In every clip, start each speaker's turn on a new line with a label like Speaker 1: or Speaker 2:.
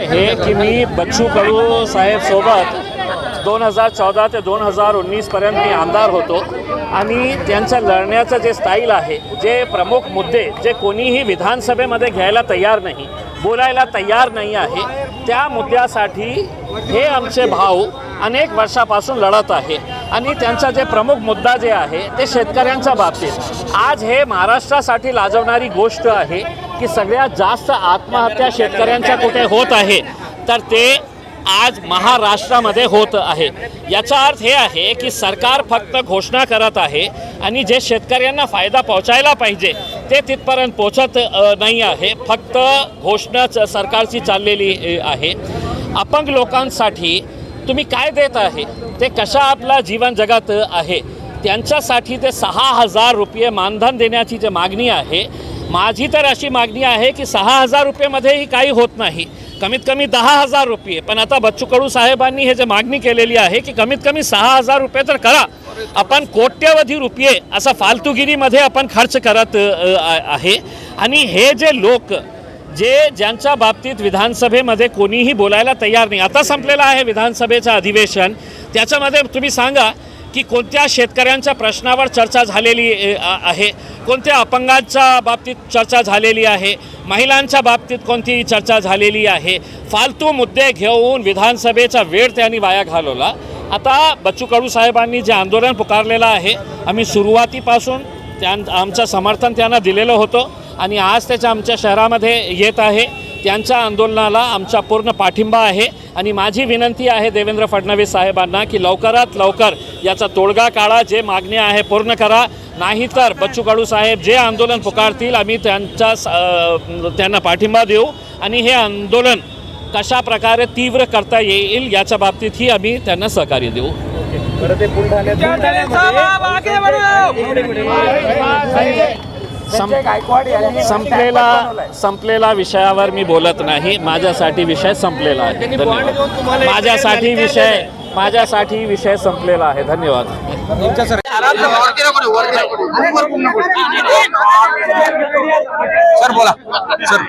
Speaker 1: हे की मी बच्चू कडू साहेब सोबत 2014 ते 2019 पर्यंत मी आमदार होतो आणि त्यांचं लढण्याचं जे स्टाईल आहे, जे प्रमुख मुद्दे जे कोणीही विधानसभेमध्ये घ्यायला तयार नाही, बोलायला तयार नाही आहे, त्या मुद्द्यासाठी हे आमचे भाऊ अनेक वर्षापासून लढत आहे आणि त्यांचा जे प्रमुख मुद्दा जे आहे ते शेतकऱ्यांच्या बाबतीत आज हे महाराष्ट्रासाठी लाजवणारी गोष्ट आहे की सगळ्यात जास्त आत्महत्या शेतकऱ्यांच्या कुठे होत आहे तर ते आज महाराष्ट्रामध्ये होत आहे। याचा अर्थ हे आहे की सरकार फक्त घोषणा करत आहे आणि जे शेतकऱ्यांना फायदा पोहोचायला पाहिजे ते तिथपर्यंत पोहोचत नाही आहे, फक्त घोषणाच सरकारची चाललेली आहे। अपंग लोकांसाठी तुम्ही काय देत आहे, ते कशा आपला जीवन जगत आहे, त्यांच्यासाठी ते 6,000 रुपये मानधन देण्याची जी मागणी आहे, माझी तर अशी मागणी आहे की 6,000 रुपयेमध्येही काही होत नाही, कमीत कमी 10,000 रुपये। पण आता बच्चू कडू साहेबांनी हे जे मागणी केलेली आहे की कमीत कमी 6,000 रुपये तर करा। आपण कोट्यवधी रुपये असा फालतूगिरीमध्ये आपण खर्च करत आहे आणि हे जे लोक ज्यांच्या बाबतीत विधानसभेमध्ये कोणीही बोलायला तयार नाही, आता संपलेलं आहे विधानसभेचं अधिवेशन, त्याच्यामध्ये तुम्ही सांगा की कोणत्या शेतकऱ्यांच्या प्रश्नावर चर्चा झालेली आहे, कोणत्या अपंगांच्या बाबतीत चर्चा झालेली आहे, महिलांच्या बाबतीत कोणती चर्चा झालेली आहे। फालतू मुद्दे घेऊन विधानसभेचा वेळ त्यांनी वाया घालवला। आता बच्चू कडू साहेबांनी जे आंदोलन पुकारलेलं आहे, आम्ही सुरुवातीपासून आमचं समर्थन त्यांना दिलेलं होतं आणि आज त्याच्या आमच्या शहरामध्ये येत आहे। त्यांच्या आंदोलनाला आमचा पूर्ण पाठिंबा आहे आणि माझी विनंती आहे देवेंद्र फडणवीस साहेबांना की लवकरात लवकर याचा तोडगा काढा, जे मागण्या आहे पूर्ण करा, नाहीतर बच्चू कडू साहेब जे आंदोलन पुकारतील आम्ही त्यांना पाठिंबा देऊ आणि हे आंदोलन कशा प्रकारे तीव्र करता येईल याच्या बाबतीतही आम्ही त्यांना सहकार्य देऊ। संपलेला विषयावर मी बोलत नाही, माझ्यासाठी विषय संपलेला आहे। माझ्यासाठी विषय संपलेला आहे। धन्यवाद।
Speaker 2: सर बोला सर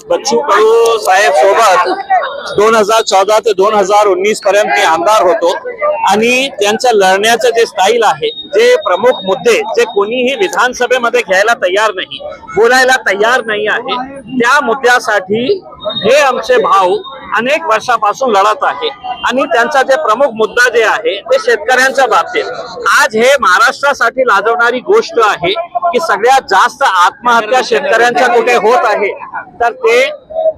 Speaker 1: बच्चू कडू साहेब सोबत 2014 ते 2019 पर्यंत मी आमदार होतो आणि त्यांच्या लढण्याचं जे स्टाईल आहे, जे प्रमुख मुद्दे जे कोणीही विधानसभेमध्ये घ्यायला तयार नाही, बोलायला तयार नाही आहे, त्या मुद्द्यासाठी हे आमचे भाऊ अनेक वर्षापासून लढत आहे आणि त्यांचा जे प्रमुख मुद्दा जे आहे ते शेतकऱ्यांच्या बाबतीत आज हे महाराष्ट्रासाठी लाजवणारी गोष्ट आहे की सगळ्यात जास्त आत्महत्या शेतकऱ्यांच्या कुठे होत आहे तर ते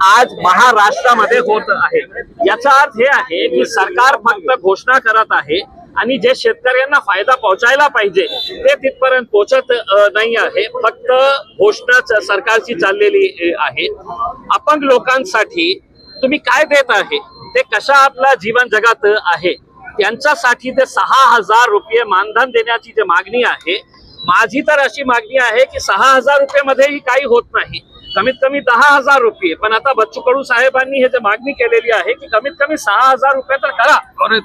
Speaker 1: आज महाराष्ट्रामध्ये होत आहे। याचा अर्थ हे आहे की सरकार फक्त घोषणा करत आहे आणि जे शेतकऱ्यांना फायदा पोहोचायला पाहिजे ते तिथपर्यंत पोहोचत नाही आहे, फक्त घोषणाच सरकारची चाललेली आहे। अपंग लोकांसाठी तुम्ही काय देत आहे, ते कशा आपला जीवन जगत आहे, त्यांच्यासाठी ते 6,000 रुपये मानधन देण्याची जी मागणी आहे, माझी तर अशी मागणी आहे की 6,000 रुपयेमध्येही काही होत नाही, कमीत कमी 10,000 रुपये। पण आता बच्चू कडू साहेबांनी हे जे मागणी केलेली आहे की कमीत कमी 6,000 रुपये तर करा।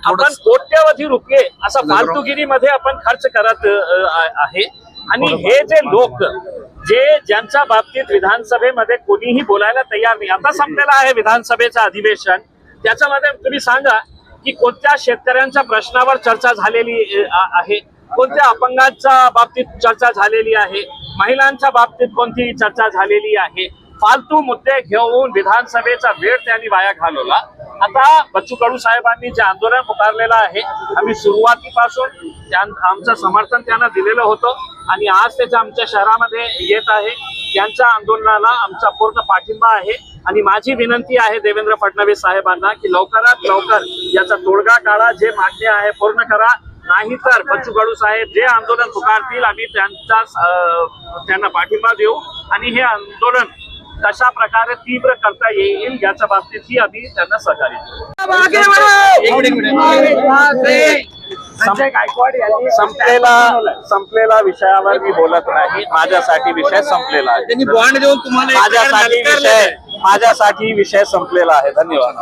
Speaker 1: आपण कोट्यवधी रुपये असा फालतूगिरीमध्ये आपण खर्च करत आहे आणि हे जे लोक ज्यांच्या बाबतीत विधानसभेमध्ये कोणीही बोलायला तयार नाही, आता संपलेलं आहे विधानसभेचं अधिवेशन, त्याच्यामध्ये तुम्ही सांगा की कोणत्या शेतकऱ्यांच्या प्रश्नावर चर्चा झालेली आहे, कोणत्या अपंगांच्या बाबतीत चर्चा झालेली आहे, महिलांच्या बाबतीत कोणती चर्चा झालेली आहे। फालतू मुद्दे घेऊन विधानसभेचा वेळ त्यांनी वाया घालवला। आता बच्चू कडू साहेबांनी जे आंदोलन पुकारलेलं आहे, आम्ही सुरुवातीपासून आमचं समर्थन त्यांना दिलेलं होतं आणि आज त्याच्या आमच्या शहरामध्ये येत आहे। त्यांच्या आंदोलनाला आमचा पूर्ण पाठिंबा आहे आणि माझी विनंती आहे देवेंद्र फडणवीस साहेबांना की लवकरात लवकर याचा तोडगा काढा, जे मागण्या आहे पूर्ण करा, नाहीतर बच्चू कडू साहेब जे आंदोलन पुकारतील आम्ही त्यांना पाठिंबा देऊ आणि हे आंदोलन कशा प्रकारे तीव्र करता येईल याच्या बाबतीतही आम्ही त्यांना सहकार्य देऊ। संपलेला विषयावर मी बोलत नाही, माझ्यासाठी विषय संपलेला आहे। माझ्यासाठी विषय संपलेला आहे। धन्यवाद।